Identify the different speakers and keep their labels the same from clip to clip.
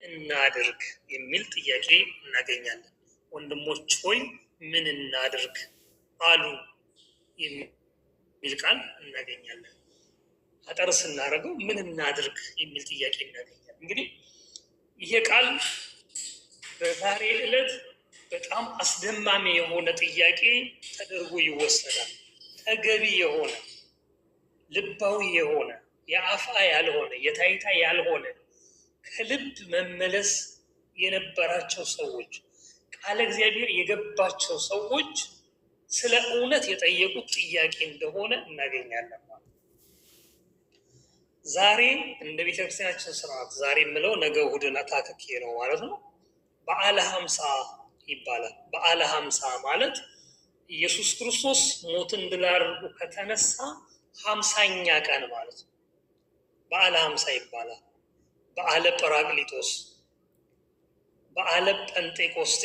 Speaker 1: እናድርግ የሚል ጥያቄ እናገኛለን። ወንድሞች ሆይ ምን እናድርግ አሉ የሚል ቃል እናገኛለን። አጠር ስናደርገው ምን እናድርግ የሚል ጥያቄ እናገኛለን። እንግዲህ ይሄ ቃል በዛሬ ዕለት በጣም አስደማሚ የሆነ ጥያቄ ተደርጎ ይወሰዳል። ተገቢ የሆነ ልባዊ የሆነ የአፋ ያልሆነ የታይታ ያልሆነ ከልብ መመለስ የነበራቸው ሰዎች ቃለ እግዚአብሔር የገባቸው ሰዎች ስለ እውነት የጠየቁት ጥያቄ እንደሆነ እናገኛለን። ዛሬ እንደ ቤተክርስቲያናችን ስርዓት ዛሬ የምለው ነገ እሑድን ታክኬ ነው ማለት ነው። በዓለ ሀምሳ ይባላል። በዓለ ሀምሳ ማለት ኢየሱስ ክርስቶስ ሞትን ድል አድርጎ ከተነሳ 50ኛ ቀን ማለት ነው። በዓለ ሀምሳ ይባላል። በዓለ ጰራቅሊጦስ፣ በዓለ ጴንጤቆስጤ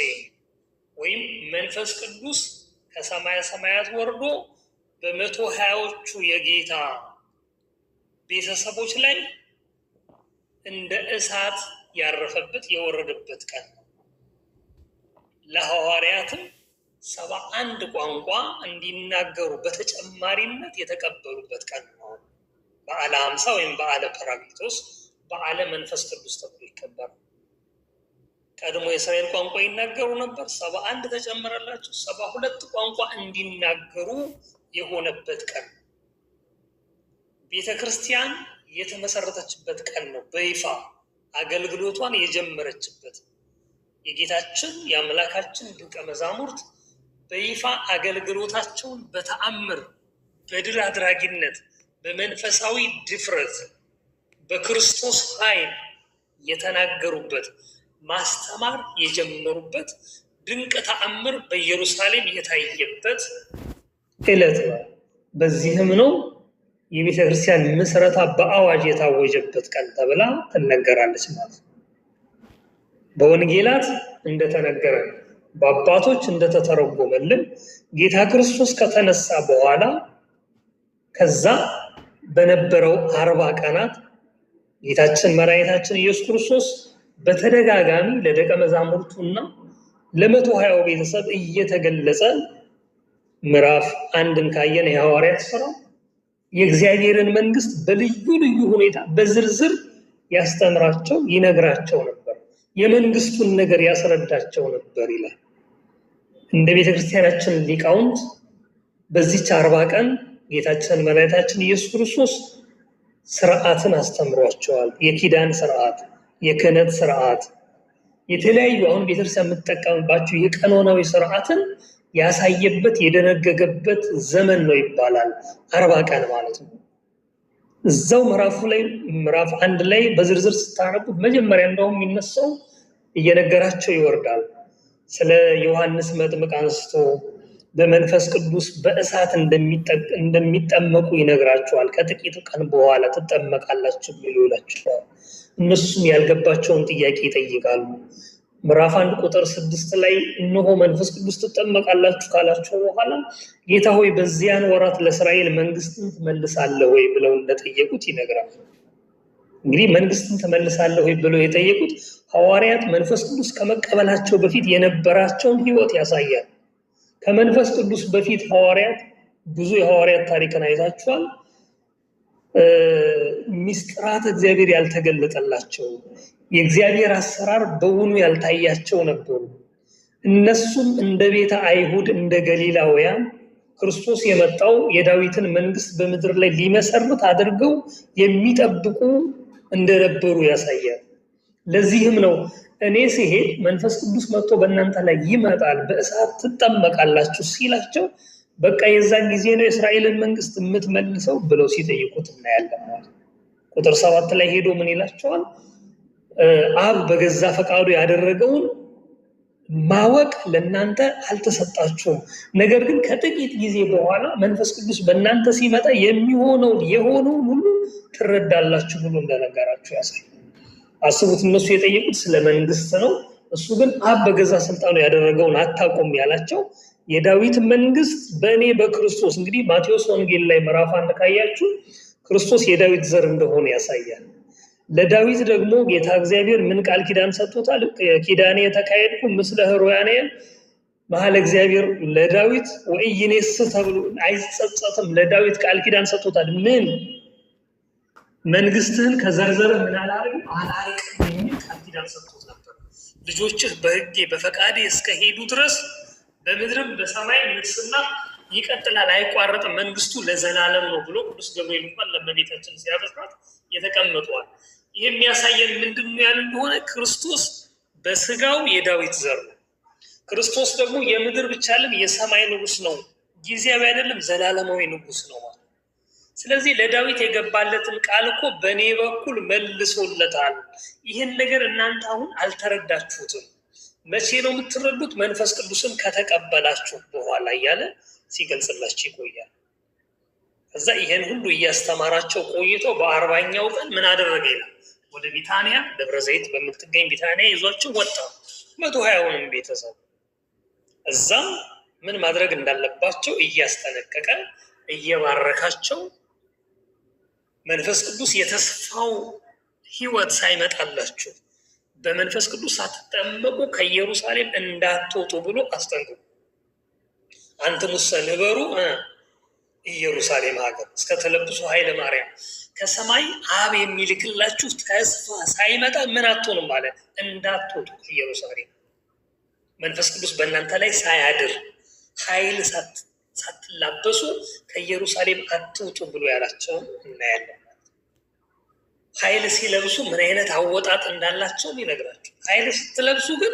Speaker 1: ወይም መንፈስ ቅዱስ ከሰማየ ሰማያት ወርዶ በ120ዎቹ የጌታ ቤተሰቦች ላይ እንደ እሳት ያረፈበት የወረደበት ቀን ነው። ለሐዋርያትም 71 ቋንቋ እንዲናገሩ በተጨማሪነት የተቀበሉበት ቀን ነው። በዓለ ሀምሳ ወይም በዓለ ጰራቅሊጦስ፣ በዓለ መንፈስ ቅዱስ ተብሎ ይከበራል። ቀድሞ የእስራኤል ቋንቋ ይናገሩ ነበር። 71 ተጨመረላቸው 72 ቋንቋ እንዲናገሩ የሆነበት ቀን ነው። ቤተ ክርስቲያን የተመሰረተችበት ቀን ነው። በይፋ አገልግሎቷን የጀመረችበት የጌታችን የአምላካችን ደቀ መዛሙርት በይፋ አገልግሎታቸውን በተአምር በድል አድራጊነት በመንፈሳዊ ድፍረት በክርስቶስ ኃይል የተናገሩበት ማስተማር የጀመሩበት ድንቅ ተአምር በኢየሩሳሌም የታየበት ዕለት ነው። በዚህም ነው የቤተ ክርስቲያን ምስረታ በአዋጅ የታወጀበት ቀን ተብላ ትነገራለች ማለት ነው። በወንጌላት እንደተነገረ በአባቶች እንደተተረጎመልን ጌታ ክርስቶስ ከተነሳ በኋላ ከዛ በነበረው 40 ቀናት ጌታችን መድኃኒታችን ኢየሱስ ክርስቶስ በተደጋጋሚ ለደቀ መዛሙርቱና ለ120ው ቤተሰብ እየተገለጸ ምዕራፍ 1ን ካየን የሐዋርያት ሥራ የእግዚአብሔርን መንግስት በልዩ ልዩ ሁኔታ በዝርዝር ያስተምራቸው ይነግራቸው ነበር። የመንግስቱን ነገር ያስረዳቸው ነበር ይላል። እንደ ቤተክርስቲያናችን ሊቃውንት በዚች 40 ቀን ጌታችን መድኃኒታችን ኢየሱስ ክርስቶስ ስርዓትን አስተምሯቸዋል። የኪዳን ስርዓት፣ የክህነት ስርዓት፣ የተለያዩ አሁን ቤተክርስቲያን የምትጠቀምባቸው የቀኖናዊ ስርዓትን ያሳየበት የደነገገበት ዘመን ነው ይባላል። 40 ቀን ማለት ነው። እዛው ምዕራፉ ላይ ምዕራፍ 1 ላይ በዝርዝር ስታነቡት መጀመሪያ እንደውም የሚነሳው እየነገራቸው ይወርዳል። ስለ ዮሐንስ መጥምቅ አንስቶ በመንፈስ ቅዱስ በእሳት እንደሚጠመቁ ይነግራቸዋል። ከጥቂት ቀን በኋላ ትጠመቃላችሁ ብሎ ይላቸዋል። እነሱም ያልገባቸውን ጥያቄ ይጠይቃሉ። ምዕራፍ 1 ቁጥር 6 ላይ እነሆ መንፈስ ቅዱስ ትጠመቃላችሁ ካላቸው በኋላ ጌታ ሆይ በዚያን ወራት ለእስራኤል መንግስትን ትመልሳለህ ወይ ብለው እንደጠየቁት ይነግራል። እንግዲህ መንግስትን ትመልሳለህ ወይ ብለው የጠየቁት ሐዋርያት መንፈስ ቅዱስ ከመቀበላቸው በፊት የነበራቸውን ህይወት ያሳያል። ከመንፈስ ቅዱስ በፊት ሐዋርያት ብዙ የሐዋርያት ታሪክን አይታችኋል። ሚስጥራት እግዚአብሔር ያልተገለጠላቸው የእግዚአብሔር አሰራር በውኑ ያልታያቸው ነበሩ። እነሱም እንደ ቤተ አይሁድ እንደ ገሊላውያን ክርስቶስ የመጣው የዳዊትን መንግስት በምድር ላይ ሊመሰርት አድርገው የሚጠብቁ እንደነበሩ ያሳያል። ለዚህም ነው እኔ ሲሄድ መንፈስ ቅዱስ መጥቶ በእናንተ ላይ ይመጣል፣ በእሳት ትጠመቃላችሁ ሲላቸው በቃ የዛን ጊዜ ነው የእስራኤልን መንግስት የምትመልሰው ብለው ሲጠይቁት እናያለን ማለት ነው። ቁጥር 7 ላይ ሄዶ ምን ይላቸዋል? አብ በገዛ ፈቃዱ ያደረገውን ማወቅ ለእናንተ አልተሰጣችሁም፣ ነገር ግን ከጥቂት ጊዜ በኋላ መንፈስ ቅዱስ በእናንተ ሲመጣ የሚሆነውን የሆነውን ሁሉ ትረዳላችሁ ብሎ እንደነገራችሁ ያሳያል። አስቡት፣ እነሱ የጠየቁት ስለ መንግስት ነው። እሱ ግን አብ በገዛ ስልጣኑ ያደረገውን አታውቁም ያላቸው የዳዊት መንግስት በእኔ በክርስቶስ። እንግዲህ ማቴዎስ ወንጌል ላይ ምዕራፍ 1 ካያችሁ ክርስቶስ የዳዊት ዘር እንደሆነ ያሳያል። ለዳዊት ደግሞ ጌታ እግዚአብሔር ምን ቃል ኪዳን ሰጥቶታል? ኪዳኔ የተካሄድኩ ምስለ ሕሩያኔ መሀል እግዚአብሔር ለዳዊት ወኢይኔስ ተብሎ አይጸጸትም። ለዳዊት ቃል ኪዳን ሰጥቶታል። ምን መንግስትህን ከዘርዘረ ምን አላርቅም የሚል ቃል ኪዳን ሰጥቶት ነበር። ልጆችህ በሕጌ በፈቃዴ እስከ ሄዱ ድረስ በምድርም በሰማይ ንግስና ይቀጥላል፣ አይቋረጥም፣ መንግስቱ ለዘላለም ነው ብሎ ቅዱስ ገብርኤል እንኳን ለእመቤታችን ሲያበስራት የተቀመጠዋል። ይህ የሚያሳየን ምንድን ነው ያለ እንደሆነ ክርስቶስ በስጋው የዳዊት ዘር ነው። ክርስቶስ ደግሞ የምድር ብቻ አይደለም የሰማይ ንጉስ ነው። ጊዜያዊ አይደለም፣ ዘላለማዊ ንጉስ ነው ማለት። ስለዚህ ለዳዊት የገባለትን ቃል እኮ በእኔ በኩል መልሶለታል። ይህን ነገር እናንተ አሁን አልተረዳችሁትም። መቼ ነው የምትረዱት? መንፈስ ቅዱስን ከተቀበላችሁ በኋላ እያለ ሲገልጽላችሁ ይቆያል። ከዛ ይሄን ሁሉ እያስተማራቸው ቆይቶ በ40ኛው ቀን ምን አደረገ ይላል? ወደ ቢታንያ ደብረ ዘይት በምትገኝ ቢታንያ ይዟቸው ወጣ። 120ውንም ቤተሰብ እዛም ምን ማድረግ እንዳለባቸው እያስጠነቀቀ እየባረካቸው መንፈስ ቅዱስ የተስፋው ሕይወት ሳይመጣላችሁ በመንፈስ ቅዱስ ሳትጠመቁ ከኢየሩሳሌም እንዳትወጡ ብሎ አስጠንቅቁ። አንትሙሰ ንበሩ ኢየሩሳሌም ሀገር እስከ ተለብሱ ኃይለ ማርያም፣ ከሰማይ አብ የሚልክላችሁ ተስፋ ሳይመጣ ምን አትሆንም ማለት እንዳትወጡ ኢየሩሳሌም፣ መንፈስ ቅዱስ በእናንተ ላይ ሳያድር ኃይል ሳትላበሱ ከኢየሩሳሌም አትውጡ ብሎ ያላቸውን እናያለን። ኃይል ሲለብሱ ምን አይነት አወጣጥ እንዳላቸውም ይነግራቸው። ኃይል ስትለብሱ ግን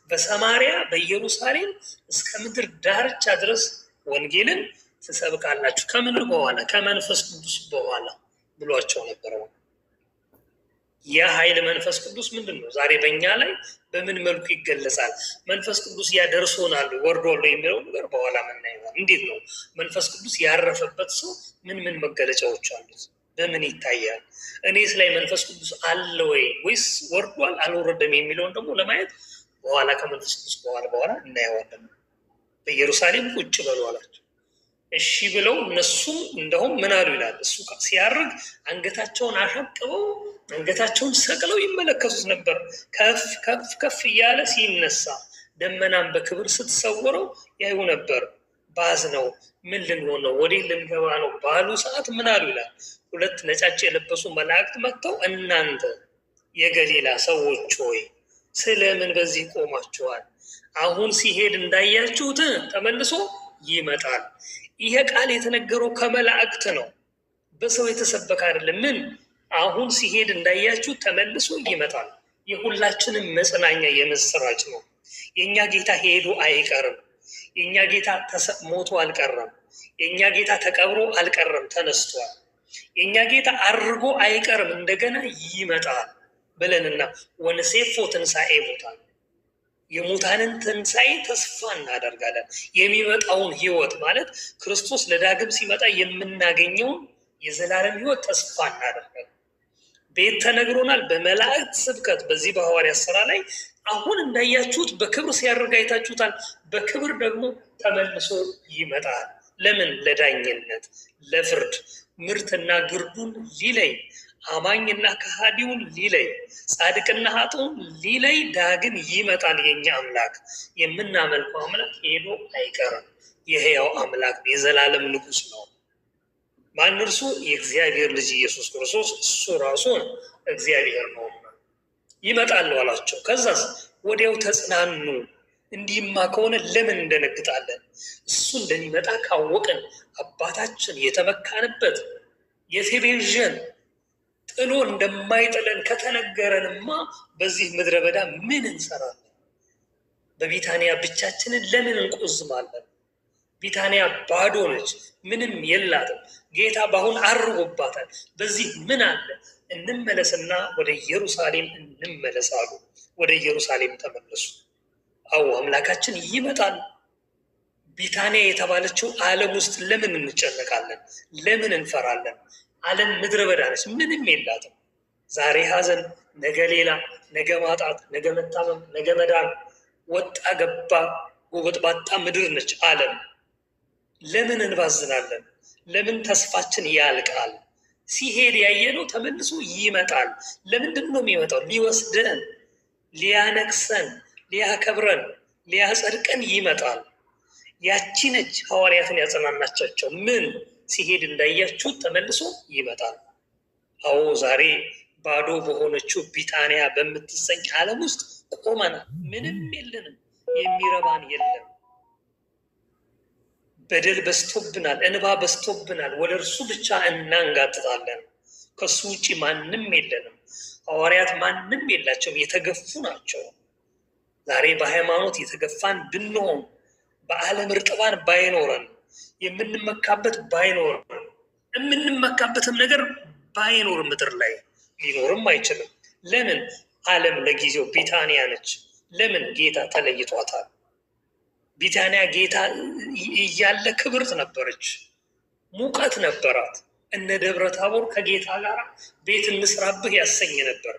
Speaker 1: በሰማሪያ በኢየሩሳሌም እስከ ምድር ዳርቻ ድረስ ወንጌልን ትሰብካላችሁ። ከምን በኋላ? ከመንፈስ ቅዱስ በኋላ ብሏቸው ነበረ። ያ ኃይል መንፈስ ቅዱስ ምንድን ነው? ዛሬ በእኛ ላይ በምን መልኩ ይገለጻል? መንፈስ ቅዱስ ያደርሶናል ወርዷል የሚለው ነገር በኋላ ምናየው። እንዴት ነው መንፈስ ቅዱስ ያረፈበት ሰው ምን ምን መገለጫዎች አሉት? በምን ይታያል? እኔስ ላይ መንፈስ ቅዱስ አለ ወይስ ወርዷል አልወረደም የሚለውን ደግሞ ለማየት በኋላ ከመንፈስ ቅዱስ በኋላ እናየዋለን። በኢየሩሳሌም ቁጭ በሉ አላቸው። እሺ ብለው እነሱም እንደውም ምን አሉ ይላል። እሱ ሲያርግ አንገታቸውን አሻቅበው አንገታቸውን ሰቅለው ይመለከቱት ነበር። ከፍ ከፍ ከፍ እያለ ሲነሳ ደመናን በክብር ስትሰውረው ያዩ ነበር። ባዝነው ምን ልንሆን ነው? ወዴት ልንገባ ነው ባሉ ሰዓት ምን አሉ ይላል። 2 ነጫጭ የለበሱ መላእክት መጥተው እናንተ የገሊላ ሰዎች ሆይ ስለምን በዚህ ቆማችኋል? አሁን ሲሄድ እንዳያችሁት ተመልሶ ይመጣል። ይሄ ቃል የተነገረው ከመላእክት ነው፣ በሰው የተሰበከ አይደለም። ምን አሁን ሲሄድ እንዳያችሁት ተመልሶ ይመጣል። የሁላችንም መጽናኛ የምስራች ነው። የእኛ ጌታ ሄዶ አይቀርም። የእኛ ጌታ ሞቶ አልቀረም። የእኛ ጌታ ተቀብሮ አልቀረም፣ ተነስቷል። የእኛ ጌታ አርጎ አይቀርም፣ እንደገና ይመጣል ብለንና ወንሴፎ ትንሣኤ ሙታን፣ የሙታንን ትንሣኤ ተስፋ እናደርጋለን። የሚመጣውን ሕይወት ማለት ክርስቶስ ለዳግም ሲመጣ የምናገኘውን የዘላለም ሕይወት ተስፋ እናደርጋለን። ቤት ተነግሮናል በመላእክት ስብከት። በዚህ በሐዋርያት ሥራ ላይ አሁን እንዳያችሁት በክብር ሲያደርግ አይታችሁታል። በክብር ደግሞ ተመልሶ ይመጣል። ለምን? ለዳኝነት፣ ለፍርድ፣ ምርትና ግርዱን ሊለይ፣ አማኝና ከሃዲውን ሊለይ፣ ጻድቅና ኃጥኡን ሊለይ ዳግም ይመጣል። የኛ አምላክ የምናመልከው አምላክ ሄዶ አይቀርም። የሕያው አምላክ የዘላለም ንጉሥ ነው። ማን እርሱ? የእግዚአብሔር ልጅ ኢየሱስ ክርስቶስ። እሱ ራሱ እግዚአብሔር ነው። ይመጣል አላቸው። ከዛስ ወዲያው ተጽናኑ። እንዲህማ ከሆነ ለምን እንደነግጣለን? እሱ እንደሚመጣ ካወቅን አባታችን የተመካንበት የቴቤዥን ጥሎ እንደማይጥለን ከተነገረንማ በዚህ ምድረ በዳ ምን እንሰራለን? በቢታንያ ብቻችንን ለምን እንቆዝማለን? ቢታንያ ባዶ ነች፣ ምንም የላትም። ጌታ በአሁን አርጎባታል። በዚህ ምን አለ? እንመለስና ወደ ኢየሩሳሌም እንመለሳሉ። ወደ ኢየሩሳሌም ተመለሱ። አዎ አምላካችን ይመጣል። ቢታንያ የተባለችው ዓለም ውስጥ ለምን እንጨነቃለን? ለምን እንፈራለን? ዓለም ምድረ በዳ ነች፣ ምንም የላትም። ዛሬ ሐዘን፣ ነገ ሌላ፣ ነገ ማጣት፣ ነገ መታመም፣ ነገ መዳን፣ ወጣ ገባ ጎበጥባጣ ምድር ነች ዓለም። ለምን እንባዝናለን? ለምን ተስፋችን ያልቃል? ሲሄድ ያየነው ተመልሶ ይመጣል። ለምንድን ነው የሚመጣው? ሊወስደን፣ ሊያነግሰን፣ ሊያከብረን፣ ሊያጸድቀን ይመጣል። ያቺ ነች ሐዋርያትን ያጸናናቻቸው። ምን ሲሄድ እንዳያችሁት ተመልሶ ይመጣል። አዎ ዛሬ ባዶ በሆነችው ቢታንያ በምትሰኝ ዓለም ውስጥ ቆመናል። ምንም የለንም፣ የሚረባን የለም። በደል በስቶብናል፣ እንባ በስቶብናል። ወደ እርሱ ብቻ እናንጋጥጣለን። ከሱ ውጭ ማንም የለንም። ሐዋርያት ማንም የላቸውም፣ የተገፉ ናቸው። ዛሬ በሃይማኖት የተገፋን ብንሆን፣ በዓለም እርጥባን ባይኖረን፣ የምንመካበት ባይኖረን፣ የምንመካበትም ነገር ባይኖር ምድር ላይ ሊኖርም አይችልም። ለምን? ዓለም ለጊዜው ቢታንያ ነች። ለምን? ጌታ ተለይቷታል። ቢታንያ ጌታ እያለ ክብርት ነበረች፣ ሙቀት ነበራት። እነ ደብረ ታቦር ከጌታ ጋር ቤት እንስራብህ ያሰኝ ነበር።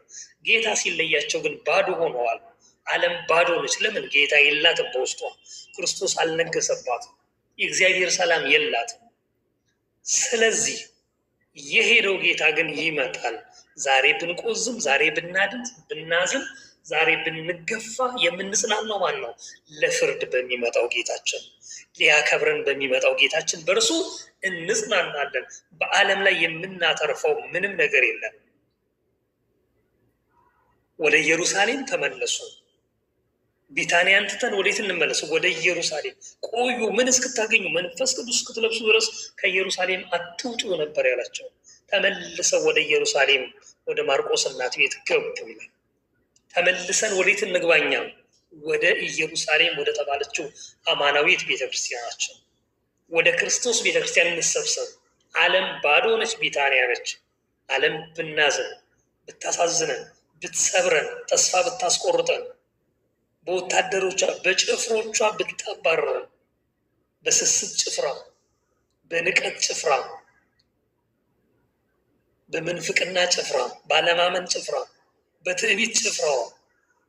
Speaker 1: ጌታ ሲለያቸው ግን ባዶ ሆነዋል። ዓለም ባዶ ነች። ለምን? ጌታ የላትም በውስጧ። ክርስቶስ አልነገሰባትም። የእግዚአብሔር ሰላም የላትም። ስለዚህ የሄደው ጌታ ግን ይመጣል። ዛሬ ብንቆዝም፣ ዛሬ ብናዝን፣ ዛሬ ብንገፋ የምንጽናናው ማን ነው? ለፍርድ በሚመጣው ጌታችን፣ ሊያከብረን በሚመጣው ጌታችን በእርሱ እንጽናናለን። በዓለም ላይ የምናተርፈው ምንም ነገር የለም። ወደ ኢየሩሳሌም ተመለሱ። ቢታንያን ትተን ወዴት እንመለሱ? ወደ ኢየሩሳሌም ቆዩ። ምን እስክታገኙ? መንፈስ ቅዱስ እስክትለብሱ ድረስ ከኢየሩሳሌም አትውጡ ነበር ያላቸው። ተመልሰው ወደ ኢየሩሳሌም ወደ ማርቆስ እናት ቤት ገቡ ይላል። ተመልሰን ወዴት እንግባኛ? ወደ ኢየሩሳሌም ወደ ተባለችው አማናዊት ቤተክርስቲያናቸው፣ ወደ ክርስቶስ ቤተክርስቲያን እንሰብሰብ። ዓለም ባዶ ነች፣ ቢታንያ ነች። ዓለም ብናዝን፣ ብታሳዝነን፣ ብትሰብረን፣ ተስፋ ብታስቆርጠን፣ በወታደሮቿ በጭፍሮቿ ብታባረረን፣ በስስት ጭፍራ፣ በንቀት ጭፍራ፣ በምንፍቅና ጭፍራ፣ ባለማመን ጭፍራ፣ በትዕቢት ጭፍራ፣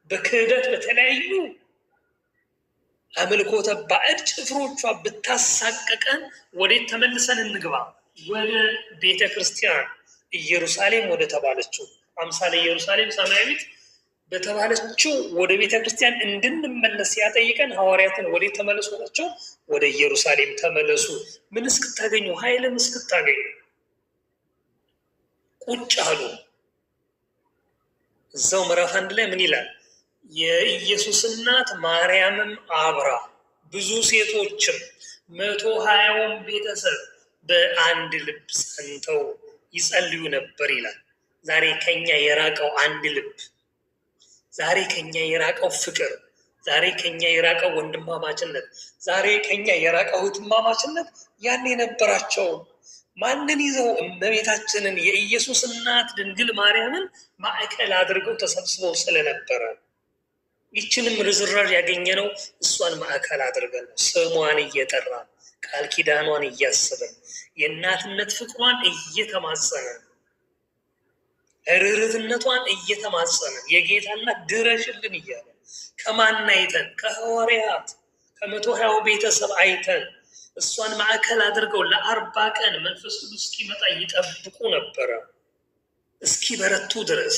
Speaker 1: በክህደት በተለያዩ አምልኮተ ባዕድ ጭፍሮቿ ብታሳቀቀን ወዴት ተመልሰን እንግባ? ወደ ቤተ ክርስቲያን ኢየሩሳሌም ወደ ተባለችው አምሳለ ኢየሩሳሌም ሰማያዊት በተባለችው ወደ ቤተ ክርስቲያን እንድንመለስ ያጠይቀን። ሐዋርያትን ወዴት ተመለሱ ናቸው? ወደ ኢየሩሳሌም ተመለሱ። ምን እስክታገኙ? ኃይልን እስክታገኙ ቁጭ አሉ። እዛው ምዕራፍ 1 ላይ ምን ይላል? የኢየሱስ እናት ማርያምም አብራ ብዙ ሴቶችም 120 ቤተሰብ በአንድ ልብ ጸንተው ይጸልዩ ነበር ይላል። ዛሬ ከኛ የራቀው አንድ ልብ፣ ዛሬ ከኛ የራቀው ፍቅር፣ ዛሬ ከኛ የራቀው ወንድማማችነት፣ ዛሬ ከኛ የራቀው እህትማማችነት ያን የነበራቸው ማንን ይዘው? እመቤታችንን የኢየሱስ እናት ድንግል ማርያምን ማዕከል አድርገው ተሰብስበው ስለነበረ ይችንም ርዝራዥ ያገኘነው እሷን ማዕከል አድርገን ነው። ስሟን እየጠራን ቃል ኪዳኗን እያሰበን የእናትነት ፍቅሯን እየተማጸነን ርኅርኅነቷን እየተማጸነን የጌታ እናት ድረሽልን እያለ ከማን አይተን? ከሐዋርያት ከ120 ቤተሰብ አይተን እሷን ማዕከል አድርገው ለ40 ቀን መንፈስ ቅዱስ እስኪመጣ ይጠብቁ ነበረ። እስኪበረቱ ድረስ፣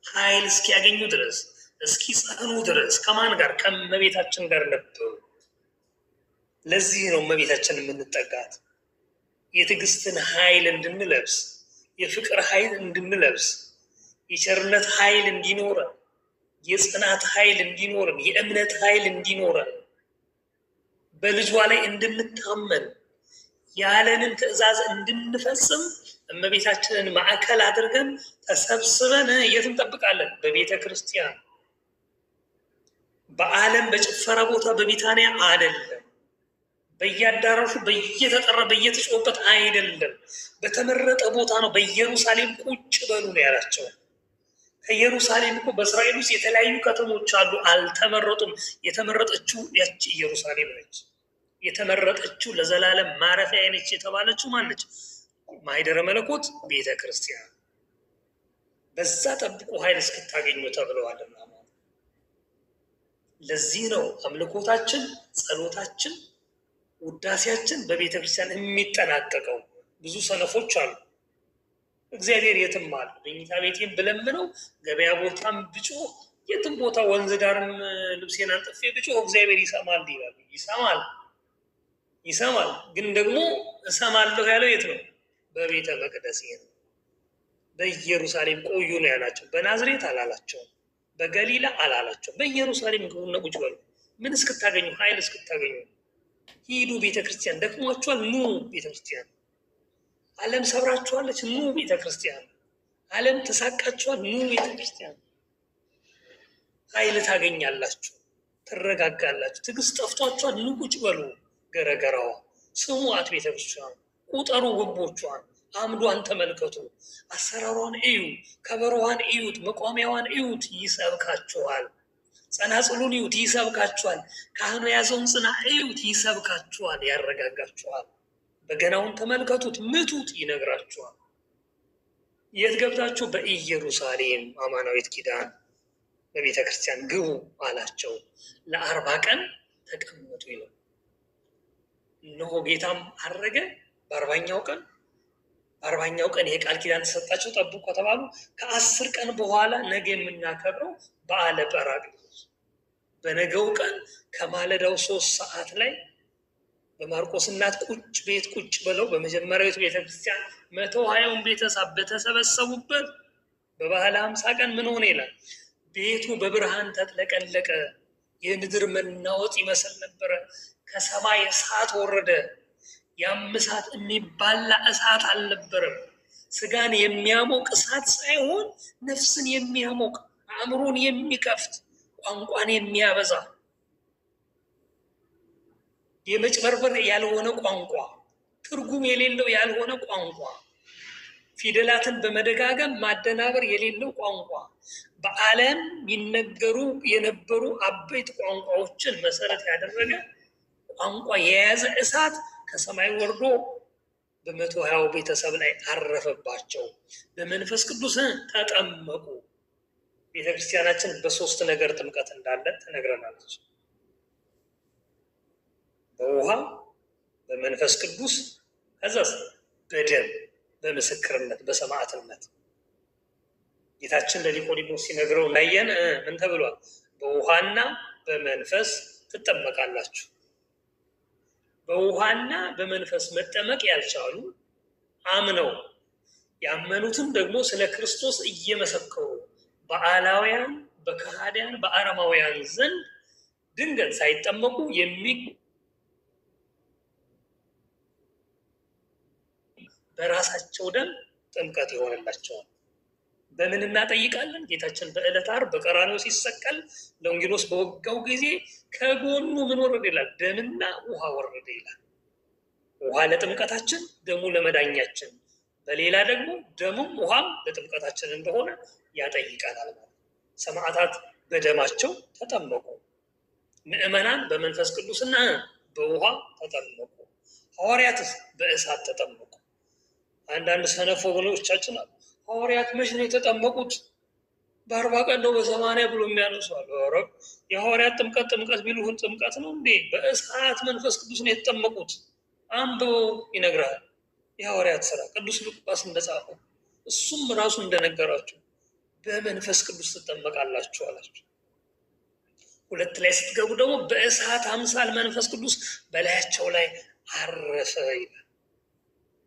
Speaker 1: ኃይል እስኪያገኙ ድረስ፣ እስኪጸኑ ድረስ ከማን ጋር? ከእመቤታችን ጋር ነበሩ። ለዚህ ነው እመቤታችን የምንጠጋት፣ የትዕግስትን ኃይል እንድንለብስ፣ የፍቅር ኃይል እንድንለብስ፣ የቸርነት ኃይል እንዲኖረን፣ የጽናት ኃይል እንዲኖረን፣ የእምነት ኃይል እንዲኖረን፣ በልጇ ላይ እንድንታመን፣ ያለንን ትእዛዝ እንድንፈጽም እመቤታችንን ማዕከል አድርገን ተሰብስበን የት እንጠብቃለን? በቤተ ክርስቲያን። በዓለም በጭፈራ ቦታ በቢታንያ አይደለም። በየአዳራሹ በየተጠራ በየተጮበት አይደለም። በተመረጠ ቦታ ነው። በኢየሩሳሌም ቁጭ በሉ ነው ያላቸው። ከኢየሩሳሌም እኮ በእስራኤል ውስጥ የተለያዩ ከተሞች አሉ፣ አልተመረጡም። የተመረጠችው ያቺ ኢየሩሳሌም ነች። የተመረጠችው ለዘላለም ማረፊያ ነች የተባለችው ማነች? ማኅደረ መለኮት ቤተ ክርስቲያን። በዛ ጠብቁ ኃይል እስክታገኙ ተብለዋልና። ለዚህ ነው አምልኮታችን፣ ጸሎታችን፣ ውዳሴያችን በቤተ ክርስቲያን የሚጠናቀቀው። ብዙ ሰነፎች አሉ። እግዚአብሔር የትም አለ። መኝታ ቤቴን ብለምነው፣ ገበያ ቦታም ብጮህ፣ የትም ቦታ ወንዝ ዳርም ልብሴን አንጥፌ ብጮህ እግዚአብሔር ይሰማል ይላል። ይሰማል። ግን ደግሞ እሰማለሁ ያለው የት ነው? በቤተ መቅደስ ነው። በኢየሩሳሌም ቆዩ ነው ያላቸው። በናዝሬት አላላቸውም፣ በገሊላ አላላቸው። በኢየሩሳሌም ግቡና ቁጭ በሉ። ምን እስክታገኙ? ኃይል እስክታገኙ ሂዱ። ቤተክርስቲያን ደክሟችኋል፣ ኑ ቤተክርስቲያን። ዓለም ሰብራችኋለች፣ ኑ ቤተክርስቲያን። ዓለም ተሳቃችኋል፣ ኑ ቤተክርስቲያን። ኃይል ታገኛላችሁ፣ ትረጋጋላችሁ። ትዕግስት ጠፍቷችኋል፣ ኑ ቁጭ በሉ። ገረገራዋ ስሙአት ቤተክርስቲያን፣ ቁጠሩ ግንቦቿን፣ አምዷን ተመልከቱ፣ አሰራሯን እዩ፣ ከበሮዋን እዩት፣ መቋሚያዋን እዩት፣ ይሰብካችኋል። ጸናጽሉን እዩት፣ ይሰብካችኋል። ካህኑ የያዘውን ጽና እዩት፣ ይሰብካችኋል፣ ያረጋጋችኋል። በገናውን ተመልከቱት፣ ምቱት፣ ይነግራችኋል። የት ገብታችሁ? በኢየሩሳሌም አማናዊት ኪዳን በቤተ ክርስቲያን ግቡ አላቸው። ለ40 ቀን ተቀመጡ ይላል። እነሆ ጌታም አረገ። በ40ኛው ቀን ይሄ ቃል ኪዳን ተሰጣቸው። ጠብቁ ከተባሉ ከ10 ቀን በኋላ ነገ የምናከብረው በዓለ ጰራቅሊጦስ። በነገው ቀን ከማለዳው 3 ሰዓት ላይ በማርቆስ እናት ቤት ቁጭ ብለው በመጀመሪያዊቱ ቤተክርስቲያን 120ውን ቤተሰብ በተሰበሰቡበት በባህለ 50 ቀን ምን ሆነ ይላል? ቤቱ በብርሃን ተጥለቀለቀ። የምድር መናወጥ ይመስል ነበረ። ከሰማይ እሳት ወረደ። ያም እሳት የሚባላ እሳት አልነበረም። ስጋን የሚያሞቅ እሳት ሳይሆን ነፍስን የሚያሞቅ፣ አእምሮን የሚከፍት፣ ቋንቋን የሚያበዛ፣ የመጭበርበር ያልሆነ ቋንቋ፣ ትርጉም የሌለው ያልሆነ ቋንቋ፣ ፊደላትን በመደጋገም ማደናበር የሌለው ቋንቋ፣ በዓለም ይነገሩ የነበሩ አበይት ቋንቋዎችን መሰረት ያደረገ ቋንቋ የያዘ እሳት ከሰማይ ወርዶ በ120 ቤተሰብ ላይ አረፈባቸው። በመንፈስ ቅዱስ ተጠመቁ። ቤተክርስቲያናችን በ3 ነገር ጥምቀት እንዳለ ተነግረናለች። በውሃ፣ በመንፈስ ቅዱስ፣ ከዛስ በደም፣ በምስክርነት፣ በሰማዕትነት። ጌታችን ለኒቆዲሞስ ሲነግረው ላየን ምን ተብሏል? በውሃና በመንፈስ ትጠመቃላችሁ። በውሃና በመንፈስ መጠመቅ ያልቻሉ አምነው ያመኑትን ደግሞ ስለ ክርስቶስ እየመሰከሩ በአላውያን፣ በከሃዲያን፣ በአረማውያን ዘንድ ድንገት ሳይጠመቁ በራሳቸው ደም ጥምቀት ይሆንላቸዋል። በምን እናጠይቃለን? ጌታችን በዕለተ ዓርብ በቀራንዮ ሲሰቀል ለወንጌሎስ በወጋው ጊዜ ከጎኑ ምን ወረደ ይላል? ደምና ውሃ ወረደ ይላል። ውሃ ለጥምቀታችን፣ ደሙ ለመዳኛችን። በሌላ ደግሞ ደሙም ውሃም ለጥምቀታችን እንደሆነ ያጠይቃል። ሰማዕታት በደማቸው ተጠመቁ። ምዕመናን በመንፈስ ቅዱስና በውሃ ተጠመቁ። ሐዋርያትስ በእሳት ተጠመቁ። አንዳንድ ሰነፍ ወገኖቻችን አሉ፣ ሐዋርያት መች ነው የተጠመቁት? በ40 ቀን ነው በ80 ብሎ የሚያነሱ አሉ። ኧረ የሐዋርያት ጥምቀት ቢሉህን ጥምቀት ነው እንዴ? በእሳት መንፈስ ቅዱስ ነው የተጠመቁት። አንብበው ይነግራል። የሐዋርያት ስራ ቅዱስ ሉቃስ እንደጻፈው እሱም ራሱ እንደነገራችሁ በመንፈስ ቅዱስ ትጠመቃላችሁ አላችሁ። 2 ላይ ስትገቡ ደግሞ በእሳት አምሳል መንፈስ ቅዱስ በላያቸው ላይ አረፈ ይላል።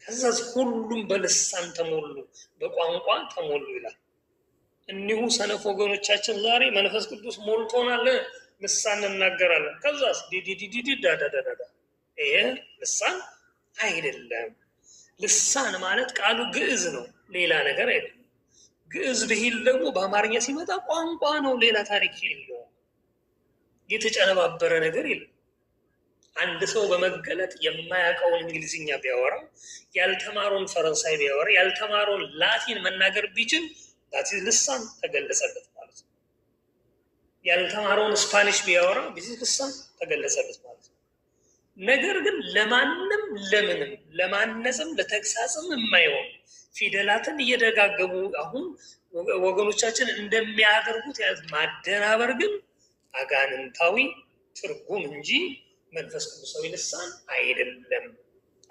Speaker 1: ከዛ ሁሉም በልሳን ተሞሉ፣ በቋንቋ ተሞሉ ይላል። እኒሁ ሰነፍ ወገኖቻችን ዛሬ መንፈስ ቅዱስ ሞልቶናል፣ ልሳን እናገራለን። ከዛስ ዲዲዲዲ ዳዳዳዳ። ይሄ ልሳን አይደለም። ልሳን ማለት ቃሉ ግዕዝ ነው፣ ሌላ ነገር አይደለም። ግዕዝ ብሂል ደግሞ በአማርኛ ሲመጣ ቋንቋ ነው፣ ሌላ ታሪክ የለውም። የተጨነባበረ ነገር የለም። አንድ ሰው በመገለጥ የማያውቀውን እንግሊዝኛ ቢያወራ፣ ያልተማረውን ፈረንሳይ ቢያወራ፣ ያልተማረውን ላቲን መናገር ቢችል ላቲን ልሳን ተገለጸለት ማለት ነው። ያልተማረውን ስፓኒሽ ቢያወራ በዚህ ልሳን ተገለጸለት ማለት ነው። ነገር ግን ለማንም ለምንም ለማነጽም ለተግሳጽም የማይሆን ፊደላትን እየደጋገሙ አሁን ወገኖቻችን እንደሚያደርጉት ማደናበር ግን አጋንንታዊ ትርጉም እንጂ መንፈስ ቅዱሳዊ ልሳን አይደለም።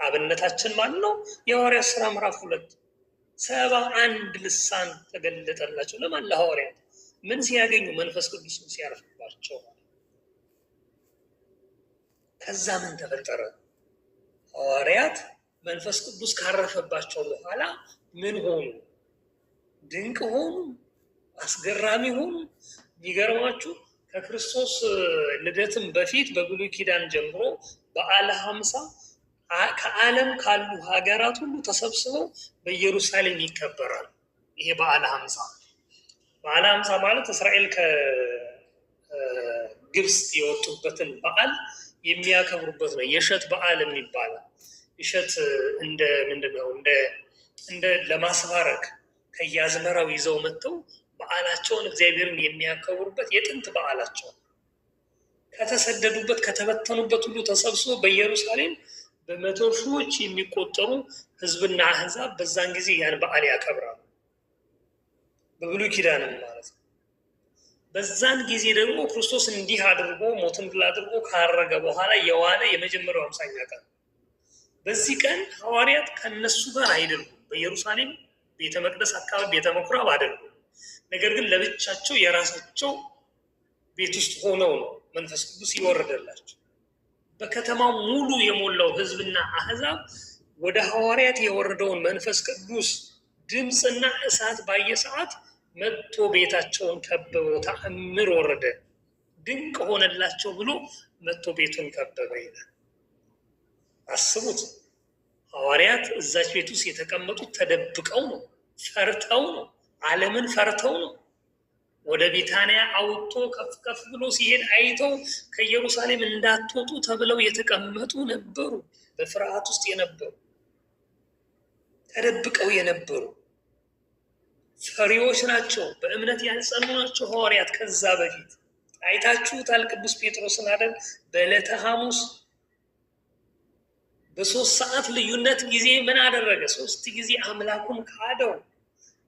Speaker 1: አብነታችን ማን ነው? የሐዋርያት ሥራ ምዕራፍ 2 71 ልሳን ተገለጠላቸው። ለማን? ለሐዋርያት። ምን ሲያገኙ? መንፈስ ቅዱስ ሲያርፍባቸው። ከዛ ምን ተፈጠረ? ሐዋርያት መንፈስ ቅዱስ ካረፈባቸው በኋላ ምን ሆኑ? ድንቅ ሆኑ፣ አስገራሚ ሆኑ። የሚገርማችሁ ከክርስቶስ ልደትም በፊት በብሉይ ኪዳን ጀምሮ በዓለ ሀምሳ ከዓለም ካሉ ሀገራት ሁሉ ተሰብስበው በኢየሩሳሌም ይከበራል። ይሄ በዓለ ሀምሳ ማለት እስራኤል ከግብፅ የወጡበትን በዓል የሚያከብሩበት ነው። የእሸት በዓል የሚባለው እሸት እንደ ምንድነው እንደ ለማስባረክ ከየአዝመራው ይዘው መጥተው በዓላቸውን እግዚአብሔርን የሚያከብሩበት የጥንት በዓላቸው ከተሰደዱበት ከተበተኑበት ሁሉ ተሰብስበው በኢየሩሳሌም በመቶ ሺዎች የሚቆጠሩ ሕዝብና አሕዛብ በዛን ጊዜ ያን በዓል ያከብራሉ። በብሉይ ኪዳንም ማለት ነው። በዛን ጊዜ ደግሞ ክርስቶስ እንዲህ አድርጎ ሞትን ድል አድርጎ ካረገ በኋላ የዋለ የመጀመሪያው 50ኛ ቀን። በዚህ ቀን ሐዋርያት ከነሱ ጋር አይደሉም። በኢየሩሳሌም ቤተ መቅደስ አካባቢ ቤተ ምኩራብ አይደሉም። ነገር ግን ለብቻቸው የራሳቸው ቤት ውስጥ ሆነው ነው መንፈስ ቅዱስ ይወረደላቸው። በከተማው ሙሉ የሞላው ሕዝብና አሕዛብ ወደ ሐዋርያት የወረደውን መንፈስ ቅዱስ ድምፅና እሳት ባየ ሰዓት መጥቶ ቤታቸውን ከበበው። ተአምር ወረደ፣ ድንቅ ሆነላቸው ብሎ መጥቶ ቤቱን ከበበ ይላል። አስቡት፣ ሐዋርያት እዛች ቤት ውስጥ የተቀመጡት ተደብቀው ነው፣ ፈርተው ነው፣ ዓለምን ፈርተው ነው። ወደ ቢታንያ አውጥቶ ከፍ ከፍ ብሎ ሲሄድ አይተው ከኢየሩሳሌም እንዳትወጡ ተብለው የተቀመጡ ነበሩ። በፍርሃት ውስጥ የነበሩ፣ ተደብቀው የነበሩ ፈሪዎች ናቸው። በእምነት ያልጸኑ ናቸው ሐዋርያት። ከዛ በፊት አይታችሁታል ቅዱስ ጴጥሮስን አይደል? በዕለተ ሐሙስ በ3 ሰዓት ልዩነት ጊዜ ምን አደረገ? 3 ጊዜ አምላኩን ካደው።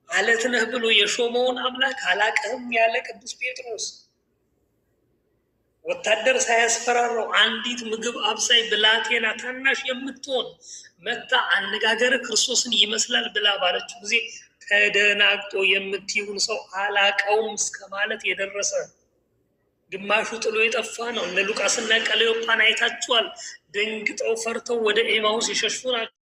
Speaker 1: አለት ነህ ብሎ የሾመውን አምላክ አላቀህም ያለ ቅዱስ ጴጥሮስ ወታደር ሳያስፈራራው አንዲት ምግብ አብሳይ ብላቴና ታናሽ የምትሆን መታ አነጋገር ክርስቶስን ይመስላል ብላ ባለችው ጊዜ ተደናግጦ የምትይውን ሰው አላቀውም እስከ ማለት የደረሰ ግማሹ ጥሎ የጠፋ ነው። እነ ሉቃስና ቀለዮጳን አይታችኋል። ደንግጠው ፈርተው ወደ ኤማውስ የሸሹ ናቸው።